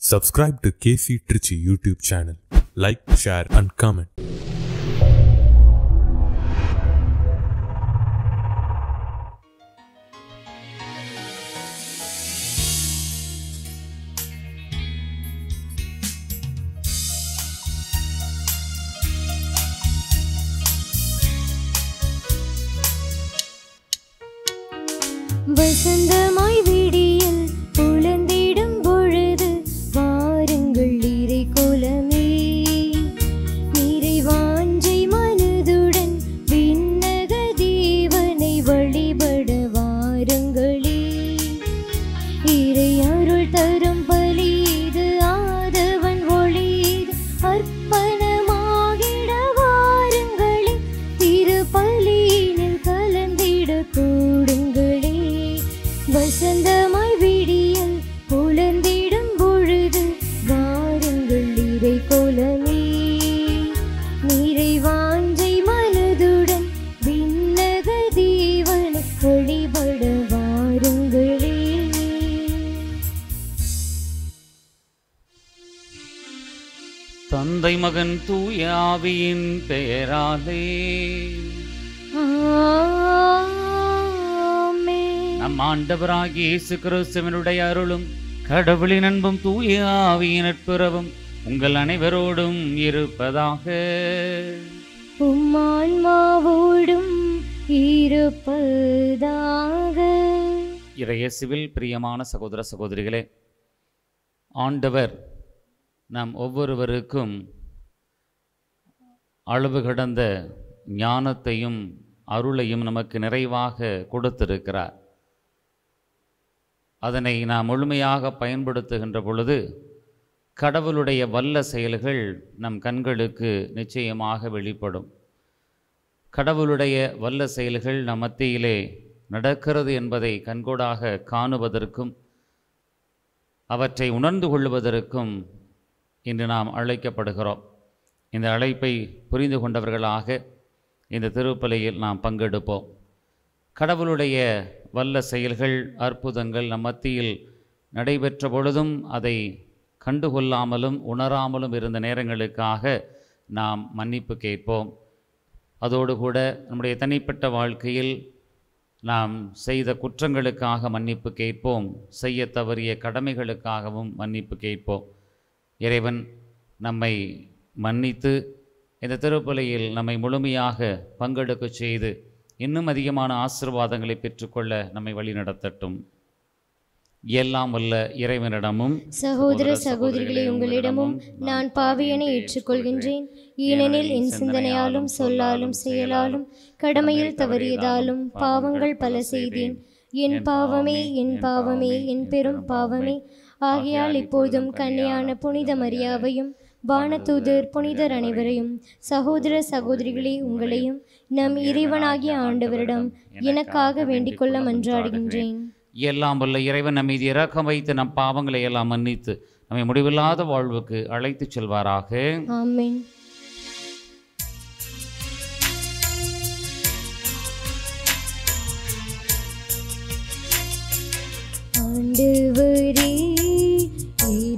Subscribe to KC Trichy YouTube channel. Like, share and comment. வசந்தமாய் விடியல் புலந்திடும் பொழுது வாருங்கள் இறை கோலமே, நீரை வாஞ்சை மனதுடன் விண்ணக தேவனை வழிபட வாருங்களே. இறை அருள் தரும் பலி இது, ஆதவன் ஒளி இது, அர்ப்பணமாகிட வாருங்களே. திருப்பலியினில் கலந்திட கூடுங்களே. வசந்தமாய் விடியல் புலந்திடும் பொழுது வாருங்கள் இறை கோலமே, நீரை வாஞ்சை மனதுடன் விண்ணக தேவனை வழிபட வாருங்களே. தந்தை மகன் தூய ஆவியின் பெயராலே நம் ஆண்டவராகிய இயேசு கிறிஸ்துவினுடைய அருளும் கடவுளின் அன்பும் தூய ஆவியின் நட்புறவும் உங்கள் அனைவரோடும் இருப்பதாக. உம்மான்மாவோடும் இருப்பதாக. இறையேசுவில் பிரியமான சகோதர சகோதரிகளே, ஆண்டவர் நம் ஒவ்வொருவருக்கும் அளவு கடந்த ஞானத்தையும் அருளையும் நமக்கு நிறைவாக கொடுத்திருக்கிறார். அதனை நாம் முழுமையாக பயன்படுத்துகின்ற பொழுது கடவுளுடைய வல்ல செயல்கள் நம் கண்களுக்கு நிச்சயமாக வெளிப்படும். கடவுளுடைய வல்ல செயல்கள் நம் மத்தியிலே நடக்கிறது என்பதை கண்கூடாக காணுவதற்கும் அவற்றை உணர்ந்து கொள்வதற்கும் இன்று நாம் அழைக்கப்படுகிறோம். இந்த அழைப்பை புரிந்து கொண்டவர்களாக இந்த திருப்பலியில் நாம் பங்கெடுப்போம். கடவுளுடைய வல்ல செயல்கள் அற்புதங்கள் நம் மத்தியில் நடைபெற்ற பொழுதும் அதை கண்டுகொள்ளாமலும் உணராமலும் இருந்த நேரங்களுக்காக நாம் மன்னிப்பு கேட்போம். அதோடு கூட நம்முடைய தனிப்பட்ட வாழ்க்கையில் நாம் செய்த குற்றங்களுக்காக மன்னிப்பு கேட்போம். செய்ய தவறிய கடமைகளுக்காகவும் மன்னிப்பு கேட்போம். இறைவன் நம்மை மன்னித்து இந்த திருப்பலியில் நம்மை முழுமையாக பங்கெடுக்க செய்து இன்னும் அதிகமான ஆசீர்வாதங்களை பெற்றுக்கொள்ள நம்மை வழிநடத்தட்டும். எல்லாம் வல்ல இறைவனிடமும் சகோதர சகோதரிகளே, உங்களிடமும் நான் பாவியனை ஏற்றுக்கொள்கின்றேன். ஏனெனில் என் சிந்தனையாலும் சொல்லாலும் செயலாலும் கடமையில் தவறியதாலும் பாவங்கள் பல செய்தேன். என் பாவமே, என் பாவமே, என் பெரும் பாவமே. ஆகையால் இப்போதும் கன்னியான புனித மரியாவையும் வானதூதர் புனிதர் அனைவரையும் சகோதர சகோதரிகளே உங்களையும் நம் இறைவனாகிய ஆண்டவரிடம் எனக்காக வேண்டிக்கொள்ள மன்றாடுகின்றேன். எல்லாம் வல்ல இறைவன் நம் மீது இரக்கம் வைத்து நம் பாவங்களை எல்லாம் மன்னித்து நம்மை முடிவில்லாத வாழ்வுக்கு அழைத்துச் செல்வாராக. ஆமென். ஆண்டவரே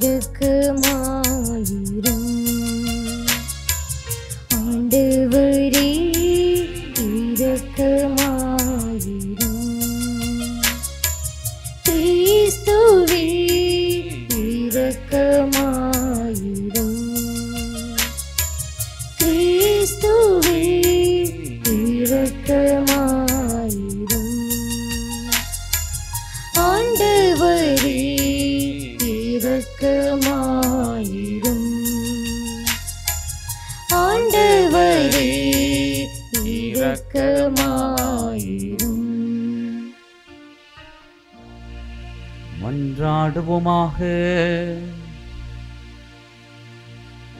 இரக்கமாயிரும், ஆண்டவரே இரக்கமாயிரும். கிறிஸ்துவே இரக்கமாயிரும், கிறிஸ்துவே இரக்கமாயிரும். ஆண்டவரே இரக்கமாயிரும், ஆண்டவரே இரக்கமாயிரும். மன்றாடுவோமாக.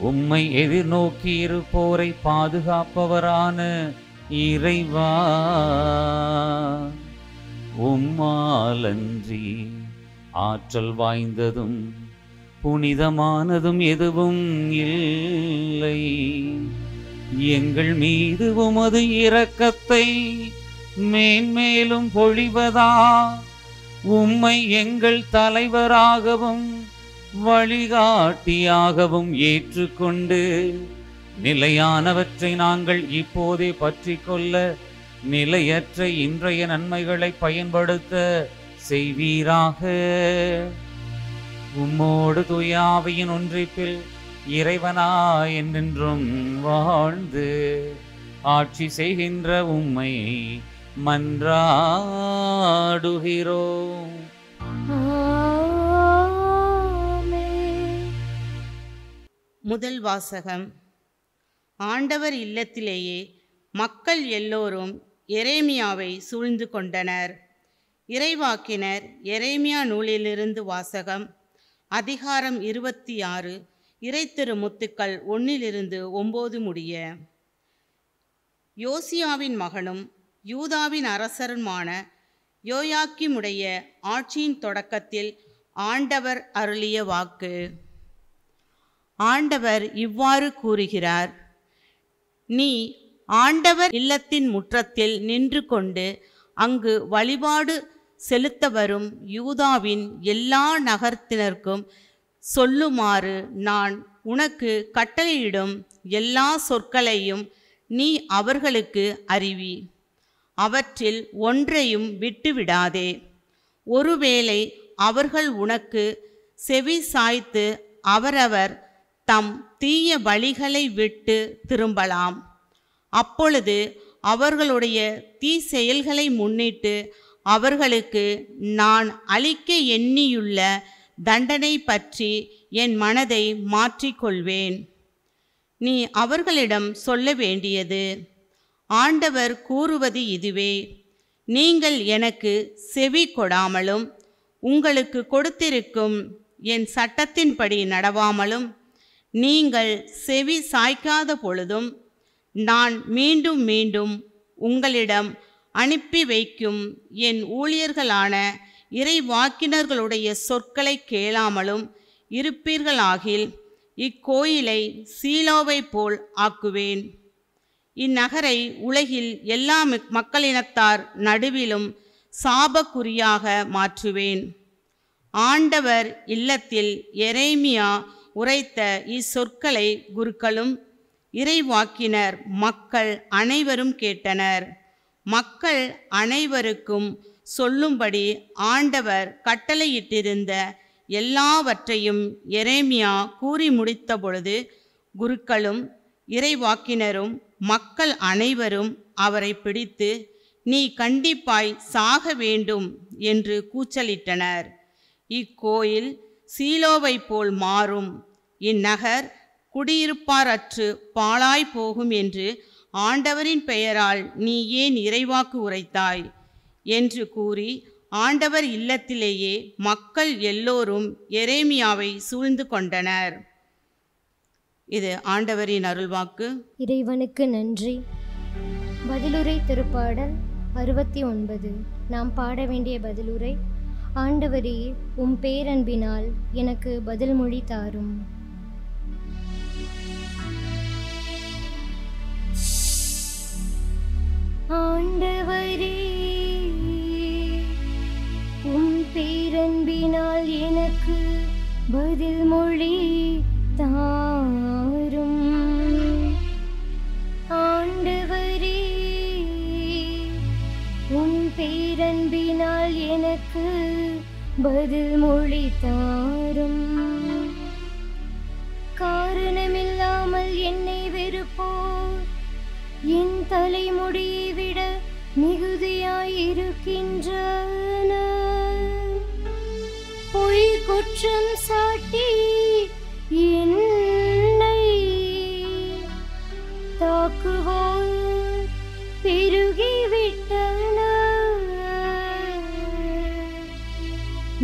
உம்மை எதிர்நோக்கி இருப்போரை பாதுகாப்பவரான இறைவா, உம்மாலன்றி ஆற்றல் வாய்ந்ததும் புனிதமானதும் எதுவும் இல்லை. எங்கள் மீது உமது இரக்கத்தை மேன்மேலும் பொழிவதா உம்மை எங்கள் தலைவராகவும் வழிகாட்டியாகவும் ஏற்றுக்கொண்டு நிலையானவற்றை நாங்கள் இப்போதே பற்றி கொள்ள நிலையற்ற இன்றைய நன்மைகளை பயன்படுத்த செய்வீராக. உம்மோடு தூயாவியின் ஒன்றிப்பில் இறைவனாய் என்றென்றும் வாழ்ந்து ஆட்சி செய்கின்ற உம்மை மன்றாடுகிறோம். முதல் வாசகம். ஆண்டவர் இல்லத்திலேயே மக்கள் எல்லோரும் எரேமியாவை சூழ்ந்து கொண்டனர். இறைவாக்கினர் எரேமியா நூலிலிருந்து வாசகம். அதிகாரம் 26, இறைத்திருமுத்துக்கள் 1-9 முடிய. யோசியாவின் மகனும் யூதாவின் அரசருமான யோயாக்கிமுடைய ஆட்சியின் தொடக்கத்தில் ஆண்டவர் அருளிய வாக்கு. ஆண்டவர் இவ்வாறு கூறுகிறார்: நீ ஆண்டவர் இல்லத்தின் முற்றத்தில் நின்று கொண்டு அங்கு வழிபாடு செலுத்த வரும் யூதாவின் எல்லா நகரத்தினருக்கும் சொல்லுமாறு நான் உனக்கு கட்டளையிடும் எல்லா சொற்களையும் நீ அவர்களுக்கு அறிவி. அவற்றில் ஒன்றையும் விட்டுவிடாதே. ஒருவேளை அவர்கள் உனக்கு செவி சாய்த்து அவரவர் தம் தீய வழிகளை விட்டு திரும்பலாம். அப்பொழுது அவர்களுடைய தீ செயல்களை முன்னிட்டு அவர்களுக்கு நான் அளிக்க எண்ணியுள்ள தண்டனை பற்றி என் மனதை மாற்றிக்கொள்வேன். நீ அவர்களிடம் சொல்ல வேண்டியது: ஆண்டவர் கூறுவது இதுவே, நீங்கள் எனக்கு செவி கொடாமலும் உங்களுக்கு கொடுத்திருக்கும் என் சட்டத்தின்படி நடவாமலும் நீங்கள் செவி சாய்க்காத பொழுதும் நான் மீண்டும் மீண்டும் உங்களிடம் அனுப்பி வைக்கும் என் ஊழியர்களான இறைவாக்கினர்களுடைய சொற்களை கேளாமலும் இருப்பீர்களாகில் இக்கோயிலை சீலோவை போல் ஆக்குவேன். இந்நகரை உலகில் எல்லா மக்களினத்தார் நடுவிலும் சாபக்குறியாக மாற்றுவேன். ஆண்டவர் இல்லத்தில் எரேமியா உரைத்த இச்சொற்களை குருக்களும் இறைவாக்கினர் மக்கள் அனைவரும் கேட்டனர். மக்கள் அனைவருக்கும் சொல்லும்படி ஆண்டவர் கட்டளையிட்டிருந்த எல்லாவற்றையும் எரேமியா கூறி முடித்த பொழுது குருக்களும் இறைவாக்கினரும் மக்கள் அனைவரும் அவரை பிடித்து, நீ கண்டிப்பாய் சாக வேண்டும் என்று கூச்சலிட்டனர். இக்கோயில் சீலோவை போல் மாறும், இந்நகர் குடியிருப்பாரற்று பாழாய் போகும் என்று ஆண்டவரின் பெயரால் நீ ஏன் இறைவாக்கு உரைத்தாய் என்று கூறி ஆண்டவர் இல்லத்திலேயே மக்கள் எல்லோரும் எரேமியாவை சூழ்ந்து கொண்டனர். இது ஆண்டவரின் அருள்வாக்கு. இறைவனுக்கு நன்றி. பதிலுரை திருப்பாடல் 69. நாம் பாட வேண்டிய பதிலுரை: ஆண்டவரே, உம் பேரன்பினால் எனக்கு பதில் மொழி தாரும். ஆண்டவரே, உம் பேரன்பினால் எனக்கு பதில் மொழி தாரும். ஆண்டவரே, உம் பேரன்பினால் எனக்கு பதில் மொழி தாரும். காரணமில்லாமல் என்னை வெறுப்போர் என் தலைமுடியை விட மிகுதியாயிருக்கின்றனர். பொய் குற்றம் சாட்டி என்னை தாக்குவோர் பெருகிவிட்டனர்.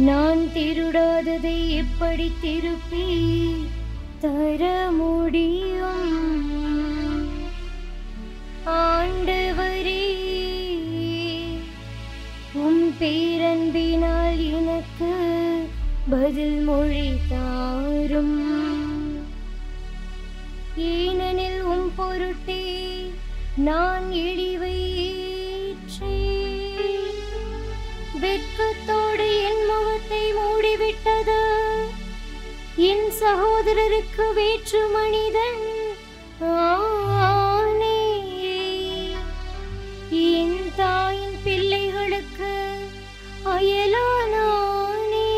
நான் திருடாததை எப்படி திருப்பி தர முடியும்? ஆண்டவரே, உம் பேரன்பினால் எனக்கு பதில் மொழி தாரும். ஏனெனில் உம் பொருட்டே நான் இழிவை ஏற்றேன். வெட்கத்தோடு என் முகத்தை மூடிவிட்டது சகோதரருக்கு வேற்று மனிதன் ஆனே. என் தாயின் பிள்ளைகளுக்கு அயலானானே.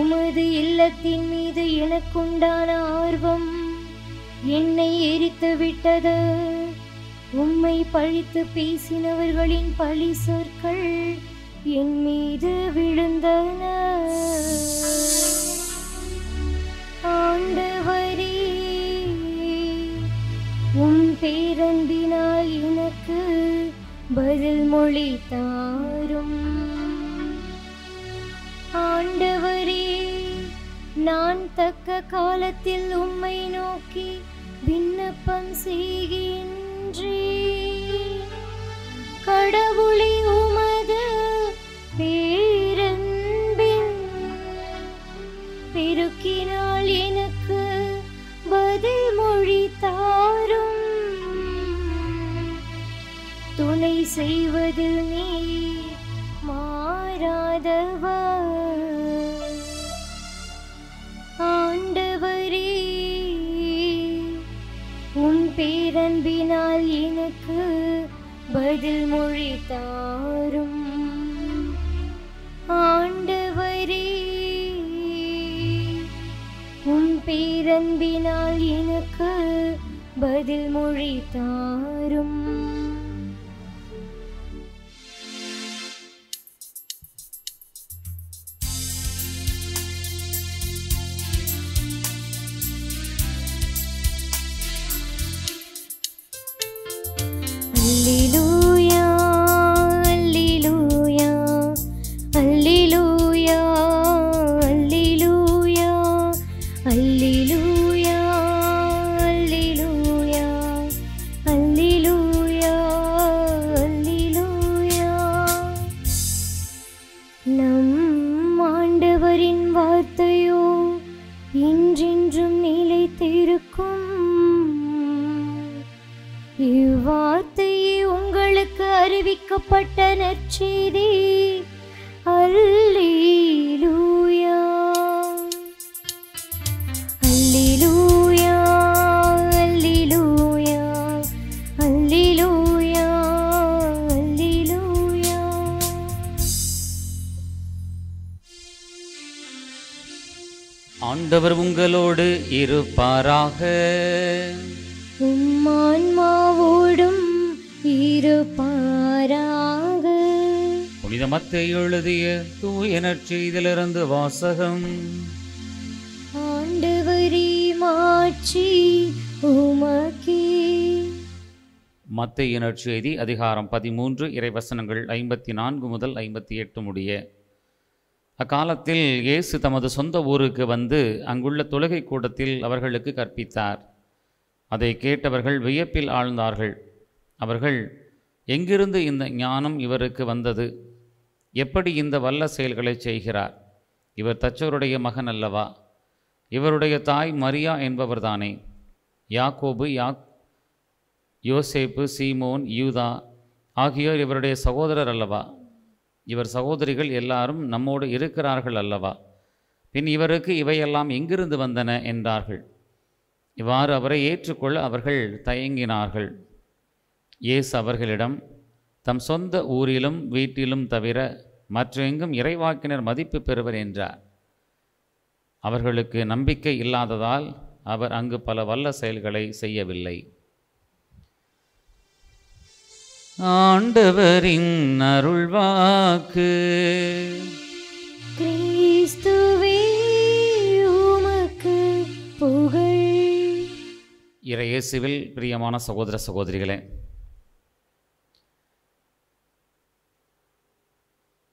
உமது இல்லத்தின் மீது எனக்குண்டான ஆர்வம் என்னை எரித்து விட்டது. உம்மை பழித்து பேசினவர்களின் பழி சொற்கள் என் மீது விழுந்தன. ஆண்டவரே, உம் பேரன்பினால் எனக்கு பதில் மொழி தாரும். ஆண்டவரே, நான் தக்க காலத்தில் உம்மை நோக்கி விண்ணப்பம் செய்கின்றேன். கடவுளே, உமது பேரன்பின் பெருக்கினால் எனக்கு பதில் மொழி தாரும். துணை செய்வதில் நீ மாறாதவர். ஆண்டவரே, உம் பேரன்பினால் எனக்கு பதில் மொழி தாரும். ஆண்டவரே, உம் பேரன்பினால் எனக்கு பதில் மொழி தாரும். அல்லேலூயா, அல்லேலூயா, அல்லேலூயா, அல்லேலூயா, அல்லேலூயா, அல்லேலூயா, அல்லேலூயா, அல்லேலூயா. நம் ஆண்டவரின் வார்த்தையோ என்றென்றும் நிலைத்திருக்கும். இவ்வார்த்தையே உங்களுக்கு அறிவிக்கப்பட்ட நற்செய்தி. அல்லேலூயா, அல்லேலூயா, அல்லேலூயா, அல்லேலூயா, அல்லேலூயா. ஆண்டவர் உங்களோடு இருப்பாராக. உம்மான்மாவோடும் இருப்பாராக. புனித மத்தேயு எழுதிய தூய நற்செய்தியிலிருந்து வாசகம். ஆண்டவரே, மாட்சி உமக்கே. மத்தேயு நற்செய்தி அதிகாரம் 13 இறைவசனங்கள் 54 முதல் 58 முடிய. அக்காலத்தில் இயேசு தமது சொந்த ஊருக்கு வந்து அங்குள்ள தொழுகை கூடத்தில் அவர்களுக்கு கற்பித்தார். அதை கேட்டவர்கள் வியப்பில் ஆழ்ந்தார்கள். அவர்கள், எங்கிருந்து இந்த ஞானம் இவருக்கு வந்தது? எப்படி இந்த வல்ல செயல்களை செய்கிறார்? இவர் தச்சோருடைய மகன் அல்லவா? இவருடைய தாய் மரியா என்பவர்தானே? யாக்கோபு, யோசேப்பு, சீமோன், யூதா ஆகியோர் இவருடைய சகோதரர் அல்லவா? இவர் சகோதரிகள் எல்லாரும் நம்மோடு இருக்கிறார்கள் அல்லவா? பின் இவருக்கு இவையெல்லாம் எங்கிருந்து வந்தன என்றார்கள். இவ்வாறு அவரை ஏற்றுக்கொள்ள அவர்கள் தயங்கினார்கள். இயேசு அவர்களிடம், தம் சொந்த ஊரிலும் வீட்டிலும் தவிர மற்றெங்கும் இறைவாக்கினர் மதிப்பு பெறுவர் என்றார். அவர்களுக்கு நம்பிக்கை இல்லாததால் அவர் அங்கு பல வல்ல செயல்களை செய்யவில்லை. ஆண்டவரின் அருள்வாக்கு. கிறிஸ்துவே, உமக்கு புகழ். இறையேசுவில் பிரியமான சகோதர சகோதரிகளே,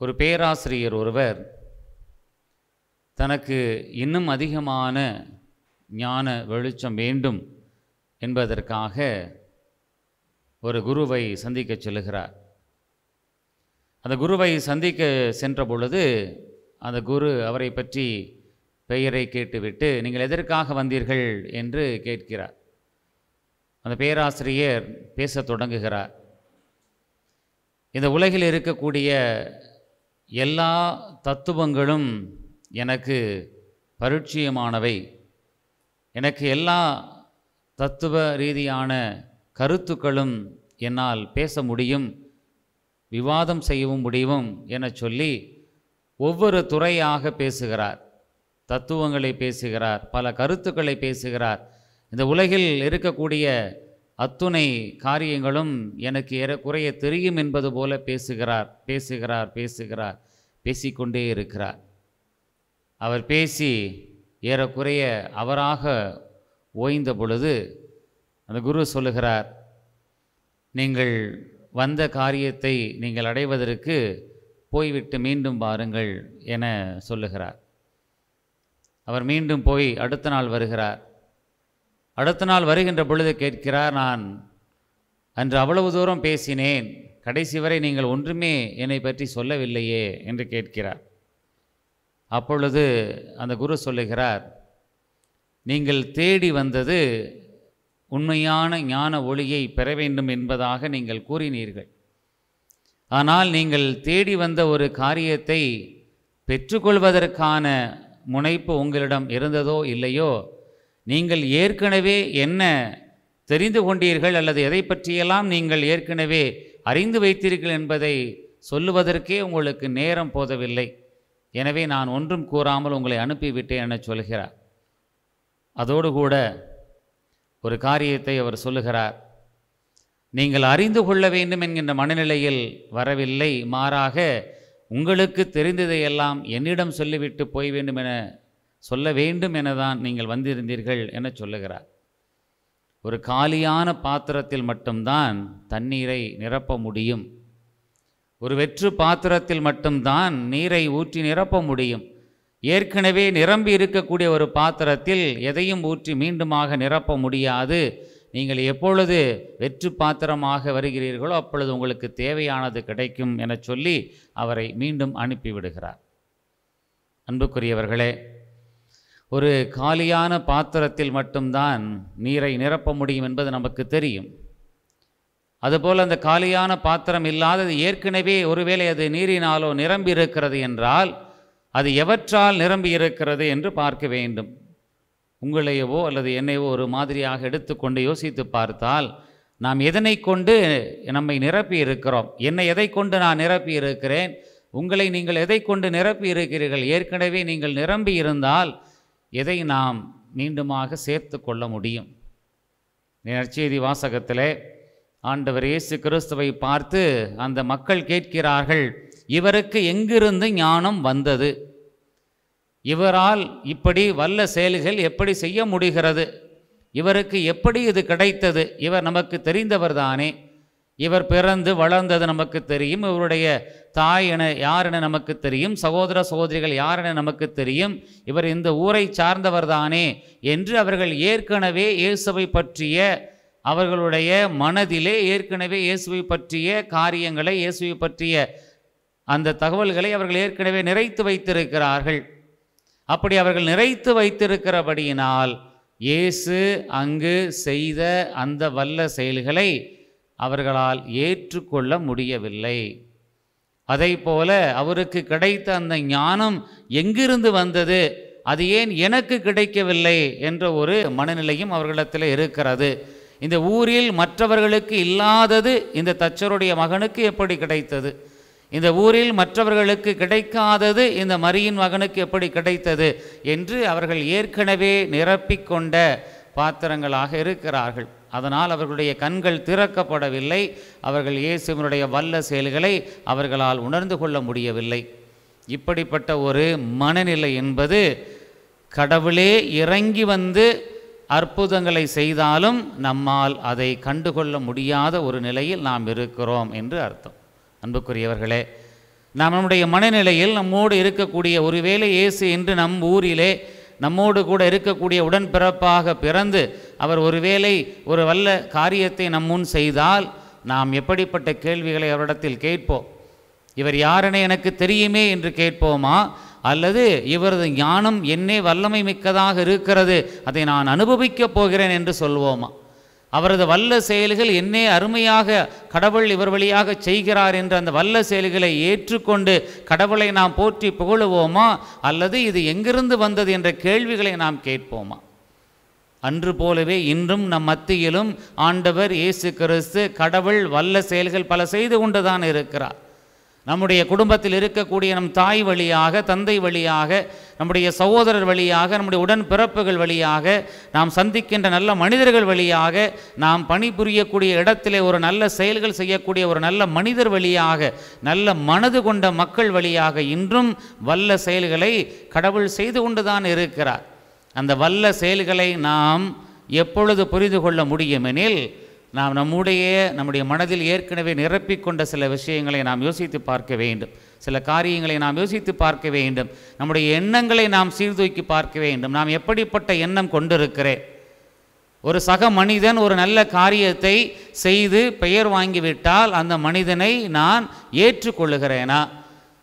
ஒரு பேராசிரியர் ஒருவர் தனக்கு இன்னும் அதிகமான ஞான வெளிச்சம் வேண்டும் என்பதற்காக ஒரு குருவை சந்திக்க செல்லுகிறார். அந்த குருவை சந்திக்க சென்ற பொழுது அந்த குரு அவரை பற்றி பெயரை கேட்டுவிட்டு, நீங்கள் எதற்காக வந்தீர்கள் என்று கேட்கிறார். அந்த பேராசிரியர் பேசத் தொடங்குகிறார். இந்த உலகில் இருக்கக்கூடிய எல்லா தத்துவங்களும் எனக்கு பரிச்சயமானவை. எனக்கு எல்லா தத்துவ ரீதியான கருத்துக்களும் என்னால் பேச முடியும், விவாதம் செய்யவும் முடியும் என சொல்லி ஒவ்வொரு துறையாக பேசுகிறார். தத்துவங்களை பேசுகிறார், பல கருத்துக்களை பேசுகிறார். இந்த உலகில் இருக்கக்கூடிய அத்துணை காரியங்களும் எனக்கு ஏறக்குறைய தெரியும் என்பது போல பேசுகிறார், பேசிக்கொண்டே இருக்கிறார். அவர் பேசி ஏறக்குறைய அவராக ஓய்ந்த பொழுது அந்த குரு சொல்லுகிறார், நீங்கள் வந்த காரியத்தை நீங்கள் அடைவதற்கு போய்விட்டு மீண்டும் வாருங்கள் என சொல்லுகிறார். அவர் மீண்டும் போய் அடுத்த நாள் வருகிறார். அடுத்த நாள் வருகின்ற பொழுது கேட்கிறார், நான் அன்று அவ்வளவு தூரம் பேசினேன், கடைசி வரை நீங்கள் ஒன்றுமே என்னை பற்றி சொல்லவில்லையே என்று கேட்கிறார். அப்பொழுது அந்த குரு சொல்லுகிறார், நீங்கள் தேடி வந்தது உண்மையான ஞான ஒளியை பெற வேண்டும் என்பதாக நீங்கள் கூறினீர்கள். ஆனால் நீங்கள் தேடி வந்த ஒரு காரியத்தை பெற்றுக்கொள்வதற்கான முனைப்பு உங்களிடம் இருந்ததோ இல்லையோ, நீங்கள் ஏற்கனவே என்ன தெரிந்து கொண்டீர்கள் அல்லது எதை பற்றியெல்லாம் நீங்கள் ஏற்கனவே அறிந்து வைத்தீர்கள் என்பதை சொல்லுவதற்கே உங்களுக்கு நேரம் போதவில்லை. எனவே நான் ஒன்றும் கூறாமல் உங்களை அனுப்பிவிட்டேன் என சொல்கிறார். அதோடு கூட ஒரு காரியத்தை அவர் சொல்லுகிறார், நீங்கள் அறிந்து கொள்ள வேண்டும் என்கின்ற மனநிலையில் வரவில்லை, மாறாக உங்களுக்கு தெரிந்ததையெல்லாம் என்னிடம் சொல்லிவிட்டு போய் வேண்டும் என சொல்ல வேண்டும் எனதான் நீங்கள் வந்திருந்தீர்கள் என சொல்லுகிறார். ஒரு காலியான பாத்திரத்தில் மட்டும்தான் தண்ணீரை நிரப்ப முடியும். ஒரு வெற்று பாத்திரத்தில் மட்டும்தான் நீரை ஊற்றி நிரப்ப முடியும். ஏற்கனவே நிரம்பி இருக்கக்கூடிய ஒரு பாத்திரத்தில் எதையும் ஊற்றி மீண்டுமாக நிரப்ப முடியாது. நீங்கள் எப்பொழுது வெற்று பாத்திரமாக வருகிறீர்களோ அப்பொழுது உங்களுக்கு தேவையானது கிடைக்கும் என சொல்லி அவரை மீண்டும் அனுப்பிவிடுகிறார். அன்புக்குரியவர்களே, ஒரு காலியான பாத்திரத்தில் மட்டும்தான் நீரை நிரப்ப முடியும் என்பது நமக்கு தெரியும். அதுபோல் அந்த காலியான பாத்திரம் இல்லாதது ஏற்கனவே ஒருவேளை அது நீரினாலோ நிரம்பி இருக்கிறது என்றால் அது எவற்றால் நிரம்பி இருக்கிறது என்று பார்க்க வேண்டும். உங்களையவோ அல்லது என்னையோ ஒரு மாதிரியாக எடுத்துக்கொண்டு யோசித்து பார்த்தால் நாம் எதனை கொண்டு நம்மை நிரப்பி இருக்கிறோம்? என்னை எதை கொண்டு நான் நிரப்பி இருக்கிறேன்? உங்களை நீங்கள் எதை கொண்டு நிரப்பி இருக்கிறீர்கள்? ஏற்கனவே நீங்கள் நிரம்பி இருந்தால் எதை நாம் மீண்டுமாக சேர்த்து கொள்ள முடியும்? நற்செய்தி வாசகத்திலே ஆண்டவர் இயேசு கிறிஸ்துவை பார்த்து அந்த மக்கள் கேட்கிறார்கள், இவருக்கு எங்கிருந்து ஞானம் வந்தது? இவரால் இப்படி வல்ல செயல்கள் எப்படி செய்ய முடிகிறது? இவருக்கு எப்படி இது கிடைத்தது? இவர் நமக்கு தெரிந்தவர் தானே. இவர் பிறந்து வளர்ந்தது நமக்கு தெரியும். இவருடைய தாய் என யார் என நமக்கு தெரியும். சகோதர சகோதரிகள் யார் என நமக்கு தெரியும். இவர் இந்த ஊரை சார்ந்தவர் தானே என்று அவர்கள் ஏற்கனவே இயேசுவை பற்றிய அவர்களுடைய மனதிலே ஏற்கனவே இயேசுவை பற்றிய காரியங்களை, இயேசுவை பற்றிய அந்த தகவல்களை அவர்கள் ஏற்கனவே நிறைத்து வைத்திருக்கிறார்கள். அப்படி அவர்கள் நிறைத்து வைத்திருக்கிறபடியினால் இயேசு அங்கு செய்த அந்த வல்ல செயல்களை அவர்களால் ஏற்றுக்கொள்ள முடியவில்லை. அதைப்போல அவருக்கு கிடைத்த அந்த ஞானம் எங்கிருந்து வந்தது, அது ஏன் எனக்கு கிடைக்கவில்லை என்ற ஒரு மனநிலையும் அவர்களிடத்தில் இருக்கிறது. இந்த ஊரில் மற்றவர்களுக்கு இல்லாதது இந்த தச்சருடைய மகனுக்கு எப்படி கிடைத்தது? இந்த ஊரில் மற்றவர்களுக்கு கிடைக்காதது இந்த மரியின் மகனுக்கு எப்படி கிடைத்தது என்று அவர்கள் ஏற்கனவே நிரப்பிக்கொண்ட பாத்திரங்களாக இருக்கிறார்கள். அதனால் அவர்களுடைய கண்கள் திறக்கப்படவில்லை. அவர்கள் இயேசுவினுடைய வல்ல செயல்களை அவர்களால் உணர்ந்து கொள்ள முடியவில்லை. இப்படிப்பட்ட ஒரு மனநிலை என்பது கடவுளே இறங்கி வந்து அற்புதங்களை செய்தாலும் நம்மால் அதை கண்டுகொள்ள முடியாத ஒரு நிலையில் நாம் இருக்கிறோம் என்று அர்த்தம். அன்புக்குரியவர்களே, நாம் நம்முடைய மனநிலையில் நம்மோடு இருக்கக்கூடிய ஒருவேளை இயேசு என்று நம் ஊரிலே நம்மோடு கூட இருக்கக்கூடிய உடன்பிறப்பாக பிறந்து அவர் ஒருவேளை ஒரு வல்ல காரியத்தை நம் முன் செய்தால் நாம் எப்படிப்பட்ட கேள்விகளை அவரிடத்தில் கேட்போம்? இவர் யாரென எனக்கு தெரியுமே என்று கேட்போமா? அல்லது இவரது ஞானம் என்னே வல்லமை மிக்கதாக இருக்கிறது, அதை நான் அனுபவிக்கப் போகிறேன் என்று சொல்வோமா? அவரது வல்ல செயல்கள் என்னே அருமையாக கடவுள் இவர் வழியாக செய்கிறார் என்ற அந்த வல்ல செயல்களை ஏற்றுக்கொண்டு கடவுளை நாம் போற்றி புகழுவோமா, அல்லது இது எங்கிருந்து வந்தது என்ற கேள்விகளை நாம் கேட்போமா? அன்று போலவே இன்றும் நம் மத்தியிலும் ஆண்டவர் இயேசு கிறிஸ்து கடவுள் வல்ல செயல்கள் பல செய்து கொண்டுதான் இருக்கிறார். நம்முடைய குடும்பத்தில் இருக்கக்கூடிய நம் தாய் வழியாக, தந்தை வழியாக, நம்முடைய சகோதரர் வழியாக, நம்முடைய உடன் பிறப்புகள் வழியாக, நாம் சந்திக்கின்ற நல்ல மனிதர்கள் வழியாக, நாம் பணிபுரியக்கூடிய இடத்திலே ஒரு நல்ல செயல்கள் செய்யக்கூடிய ஒரு நல்ல மனிதர் வழியாக, நல்ல மனது கொண்ட மக்கள் வழியாக இன்றும் வல்ல செயல்களை கடவுள் செய்து கொண்டுதான் இருக்கிறார். அந்த வல்ல செயல்களை நாம் எப்பொழுது புரிந்து கொள்ள முடியுமெனில், நாம் நம்முடைய மனதில் ஏற்கனவே நிரப்பிக்கொண்ட சில விஷயங்களை நாம் யோசித்து பார்க்க வேண்டும். சில காரியங்களை நாம் யோசித்து பார்க்க வேண்டும். நம்முடைய எண்ணங்களை நாம் சீர்தூக்கி பார்க்க வேண்டும். நாம் எப்படிப்பட்ட எண்ணம் கொண்டிருக்கிறேன்? ஒரு சக மனிதன் ஒரு நல்ல காரியத்தை செய்து பெயர் வாங்கிவிட்டால் அந்த மனிதனை நான் ஏற்றுக்கொள்ளுகிறேனா?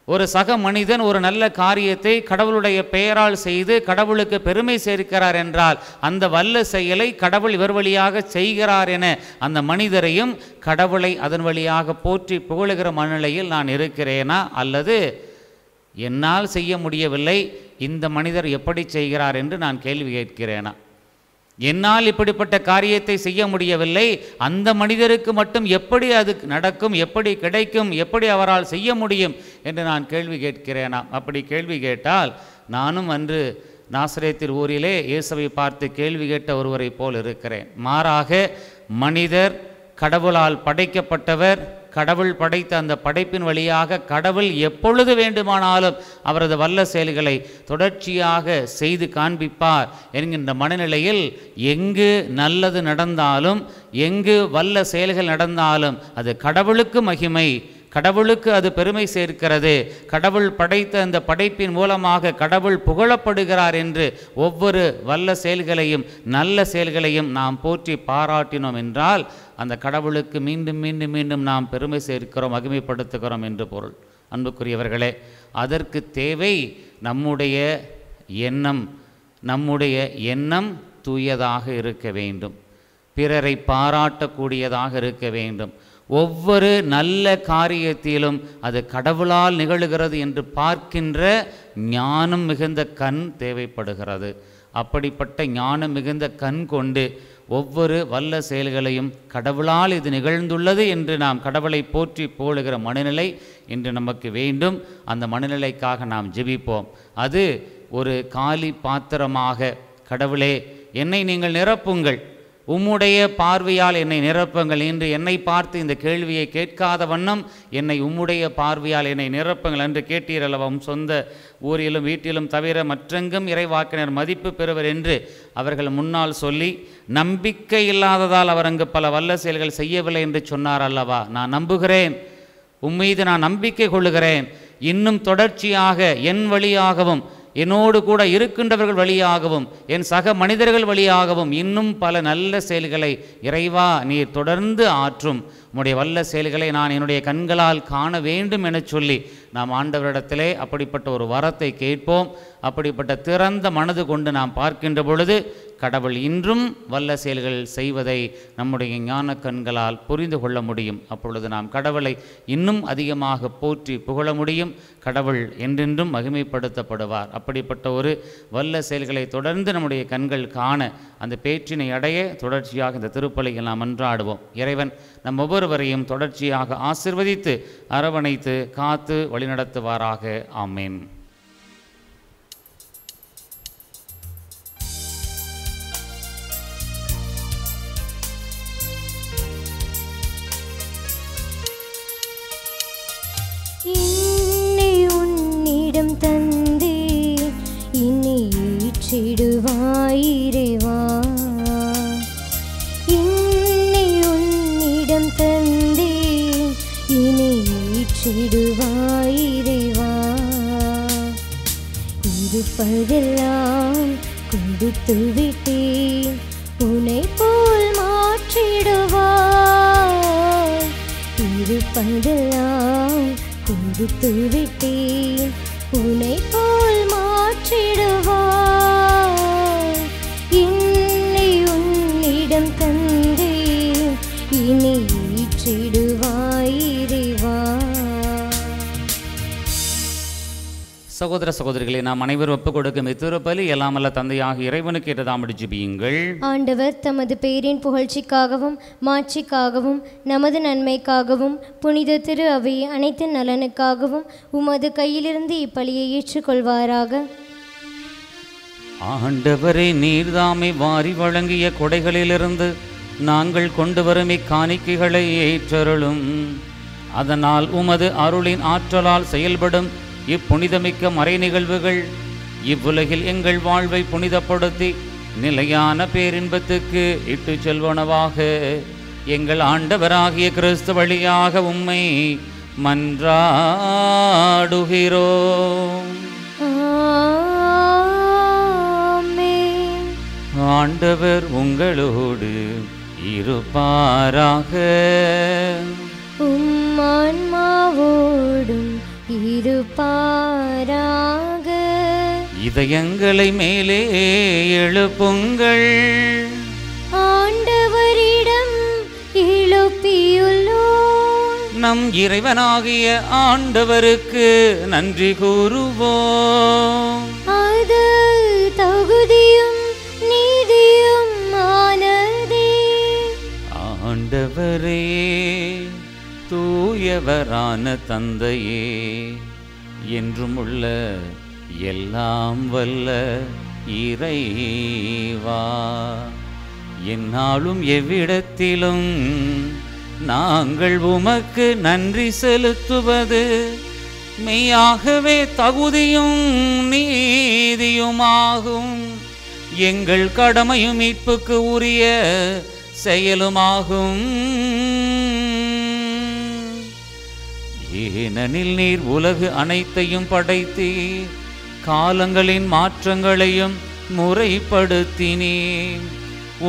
ஒரு சக மனிதன் ஒரு நல்ல காரியத்தை கடவுளுடைய பெயரால் செய்து கடவுளுக்கு பெருமை சேர்க்கிறார் என்றால் அந்த வல்ல செயலை கடவுள் இவர் வழியாக செய்கிறார் என அந்த மனிதரையும் கடவுளை அதன் வழியாக போற்றி புகழுகிற மனநிலையில் நான் இருக்கிறேனா? அல்லது என்னால் செய்ய முடியவில்லை, இந்த மனிதர் எப்படி செய்கிறார் என்று நான் கேள்வி கேட்கிறேனா? என்னால் இப்படிப்பட்ட காரியத்தை செய்ய முடியவில்லை, அந்த மனிதருக்கு மட்டும் எப்படி அது நடக்கும், எப்படி கிடைக்கும், எப்படி அவரால் செய்ய முடியும் என்று நான் கேள்வி கேட்கிறேனா? அப்படி கேள்வி கேட்டால் நானும் அன்று நாசரேத்தின் ஊரிலே இயேசுவை பார்த்து கேள்வி கேட்ட ஒருவரை போல் இருக்கிறேன். மாறாக மனிதர் கடவுளால் படைக்கப்பட்டவர், கடவுள் படைத்த அந்த படைப்பின் வழியாக கடவுள் எப்பொழுது வேண்டுமானாலும் அவரது வல்ல செயல்களை தொடர்ச்சியாக செய்து காண்பிப்பார் என்கின்ற மனநிலையில் எங்கு நல்லது நடந்தாலும், எங்கு வல்ல செயல்கள் நடந்தாலும் அது கடவுளுக்கு மகிமை, கடவுளுக்கு அது பெருமை சேர்க்கிறது, கடவுள் படைத்த அந்த படைப்பின் மூலமாக கடவுள் புகழப்படுகிறார் என்று ஒவ்வொரு வல்ல செயல்களையும் நல்ல செயல்களையும் நாம் போற்றி பாராட்டினோம் என்றால் அந்த கடவுளுக்கு மீண்டும் மீண்டும் மீண்டும் நாம் பெருமை சேர்க்கிறோம், மகிமைப்படுத்துகிறோம் என்று பொருள். அன்புக்குரியவர்களே, அதற்கு தேவை நம்முடைய எண்ணம் தூயதாக இருக்க வேண்டும், பிறரை பாராட்டக்கூடியதாக இருக்க வேண்டும். ஒவ்வொரு நல்ல காரியத்திலும் அது கடவுளால் நிகழுகிறது என்று பார்க்கின்ற ஞானம் மிகுந்த கண் தேவைப்படுகிறது. அப்படிப்பட்ட ஞானம் மிகுந்த கண் கொண்டு ஒவ்வொரு வல்ல செயல்களையும் கடவுளால் இது நிகழ்ந்துள்ளது என்று நாம் கடவுளை போற்றி புகழுகிற மனநிலை இன்று நமக்கு வேண்டும். அந்த மனநிலைக்காக நாம் ஜெபிப்போம். அது ஒரு காலி பாத்திரமாக, கடவுளே என்னை நீங்கள் நிரப்புங்கள், உம்முடைய பார்வையால் என்னை நிரப்புங்கள் என்று என்னை பார்த்து இந்த கேள்வியை கேட்காத வண்ணம் என்னை உம்முடைய பார்வையால் என்னை நிரப்புங்கள் என்று கேட்டீரல்லவா? சொந்த ஊரிலும் வீட்டிலும் தவிர மற்றெங்கும் இறைவாக்கினர் மதிப்பு பெறுவர் என்று அவர்கள் முன்னால் சொல்லி, நம்பிக்கை இல்லாததால் அவர் அங்கு பல வல்ல செயல்கள் செய்யவில்லை என்று சொன்னார் அல்லவா? நான் நம்புகிறேன், உம்மீது நான் நம்பிக்கை கொள்ளுகிறேன். இன்னும் தொடர்ச்சியாக என் வழியாகவும் என்னோடு கூட இருக்கின்றவர்கள் வழியாகவும் என் சக மனிதர்கள் வழியாகவும் இன்னும் பல நல்ல செயல்களை இறைவா நீர் தொடர்ந்து ஆற்றும். உம்முடைய வல்ல செயல்களை நான் என்னுடைய கண்களால் காண வேண்டும் என சொல்லி நாம் ஆண்டவரிடத்திலே அப்படிப்பட்ட ஒரு வரத்தை கேட்போம். அப்படிப்பட்ட திறந்த மனது கொண்டு நாம் பார்க்கின்ற பொழுது கடவுள் இன்றும் வல்ல செயல்கள் செய்வதை நம்முடைய ஞான கண்களால் புரிந்து கொள்ள முடியும். அப்பொழுது நாம் கடவுளை இன்னும் அதிகமாக போற்றி புகழ முடியும். கடவுள் என்றென்றும் மகிமைப்படுத்தப்படுவார். அப்படிப்பட்ட ஒரு வல்ல செயல்களை தொடர்ந்து நம்முடைய கண்கள் காண அந்த பேற்றினை அடைய தொடர்ச்சியாக இந்த திருப்பலியில் நாம் மன்றாடுவோம். இறைவன் நம் ஒவ்வொருவரையும் தொடர்ச்சியாக ஆசிர்வதித்து அரவணைத்து காத்து வழிநடத்துவாராக. ஆமேன். உன்னிடம் தந்தே என்னை ஏற்றிடுவாயிரேவா, என்னை உன்னிடம் தந்தே என்னை ஏற்றிடுவாயிரேவா, இருப்பதெல்லாம் கொடுத்து விட்டேன் உன்னை போல் மாற்றிடுவாய், இருப்பதெல்லாம் கொடுத்து விட்டேன் உன்னை போல் மாற்றிடுவாய், என்னை உன்னிடம் தந்தே சகோதர சகோதரிகளை நாம் அனைவரும் ஒப்புக் கொடுக்கும் இத்திருப்பலி எல்லாமல்ல தந்தையாக இறைவனுக்கு ஏற்றதாமடி ஜெபியுங்கள். ஆண்டவர் தமது பேரின் புகழ்ச்சிக்காகவும் மாட்சிக்காகவும் நமது நன்மைக்காகவும் புனித திரு அவை அனைத்து நலனுக்காகவும் உமது கையிலிருந்து இப்பலியை ஏற்றுக்கொள்வாராக. ஆண்டவரே, நீர்தாமை வாரி வழங்கிய கொடைகளிலிருந்து நாங்கள் கொண்டு வரும் இக்காணிக்கைகளை ஏற்றருளும். அதனால் உமது அருளின் ஆற்றலால் செயல்படும் இப்புனிதமிக்க மறை நிகழ்வுகள் இவ்வுலகில் எங்கள் வாழ்வை புனிதப்படுத்தி நிலையான பேரின்பத்துக்கு இட்டு செல்வனவாக எங்கள் ஆண்டவராகிய கிறிஸ்து வழியாக உம்மை மன்றாடுகிறோம். ஆண்டவர் உங்களோடு இருப்பாராக. ஆன்மாவோடும் இருப்பாராக. இதயங்களை மேலே எழுப்புங்கள். ஆண்டவரிடம் எழுப்பியுள்ளோம். நம் இறைவனாகிய ஆண்டவருக்கு நன்றி கூறுவோம். அது தகுதியும் நீதியும் ஆனதே. ஆண்டவரே, தூயவரான தந்தையே, என்றும் உள்ள எல்லாம் வல்ல இறைவா, எந்நாளும் எவ்விடத்திலும் நாங்கள் உமக்கு நன்றி செலுத்துவது மெய்யாகவே தகுதியும் நீதியுமாகும். எங்கள் கடமையும் மீட்புக்கு உரிய செயலுமாகும். ஏனெனில் நீர் உலகு அனைத்தையும் படைத்தீர், காலங்களின் மாற்றங்களையும் முறைப்படுத்தினீர்.